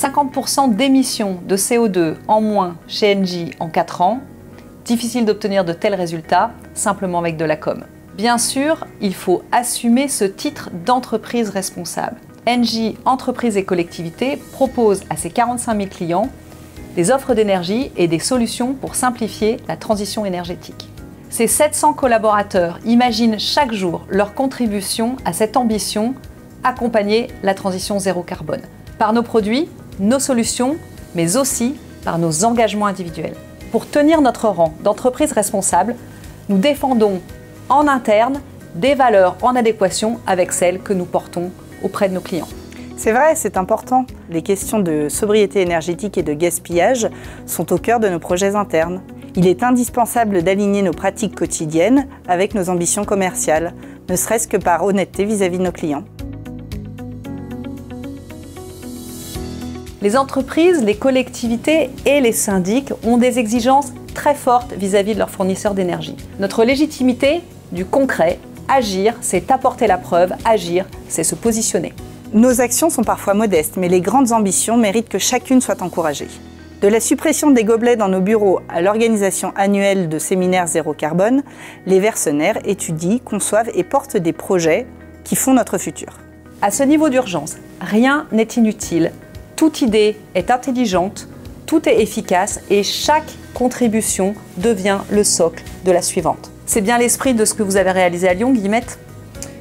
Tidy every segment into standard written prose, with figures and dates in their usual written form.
50% d'émissions de CO2 en moins chez Engie en 4 ans, difficile d'obtenir de tels résultats simplement avec de la com. Bien sûr, il faut assumer ce titre d'entreprise responsable. Engie Entreprises et Collectivités propose à ses 45 000 clients des offres d'énergie et des solutions pour simplifier la transition énergétique. Ces 700 collaborateurs imaginent chaque jour leur contribution à cette ambition, accompagner la transition zéro carbone, par nos produits, nos solutions, mais aussi par nos engagements individuels. Pour tenir notre rang d'entreprise responsable, nous défendons en interne des valeurs en adéquation avec celles que nous portons auprès de nos clients. C'est vrai, c'est important. Les questions de sobriété énergétique et de gaspillage sont au cœur de nos projets internes. Il est indispensable d'aligner nos pratiques quotidiennes avec nos ambitions commerciales, ne serait-ce que par honnêteté vis-à-vis de nos clients. Les entreprises, les collectivités et les syndics ont des exigences très fortes vis-à-vis de leurs fournisseurs d'énergie. Notre légitimité du concret, agir, c'est apporter la preuve, agir, c'est se positionner. Nos actions sont parfois modestes, mais les grandes ambitions méritent que chacune soit encouragée. De la suppression des gobelets dans nos bureaux à l'organisation annuelle de séminaires zéro carbone, les Vercenaires étudient, conçoivent et portent des projets qui font notre futur. À ce niveau d'urgence, rien n'est inutile, toute idée est intelligente, tout est efficace et chaque contribution devient le socle de la suivante. C'est bien l'esprit de ce que vous avez réalisé à Lyon, Guillemette ?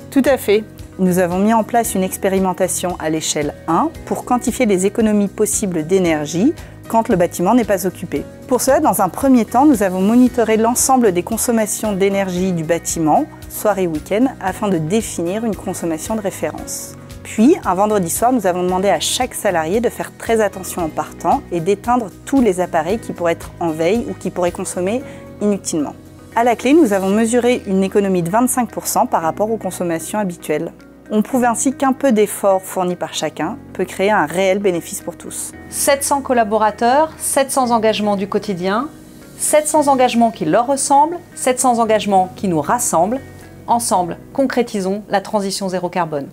Tout à fait. Nous avons mis en place une expérimentation à l'échelle 1 pour quantifier les économies possibles d'énergie quand le bâtiment n'est pas occupé. Pour cela, dans un premier temps, nous avons monitoré l'ensemble des consommations d'énergie du bâtiment, soir et week-end, afin de définir une consommation de référence. Puis, un vendredi soir, nous avons demandé à chaque salarié de faire très attention en partant et d'éteindre tous les appareils qui pourraient être en veille ou qui pourraient consommer inutilement. À la clé, nous avons mesuré une économie de 25% par rapport aux consommations habituelles. On prouve ainsi qu'un peu d'effort fourni par chacun peut créer un réel bénéfice pour tous. 700 collaborateurs, 700 engagements du quotidien, 700 engagements qui leur ressemblent, 700 engagements qui nous rassemblent. Ensemble, concrétisons la transition zéro carbone.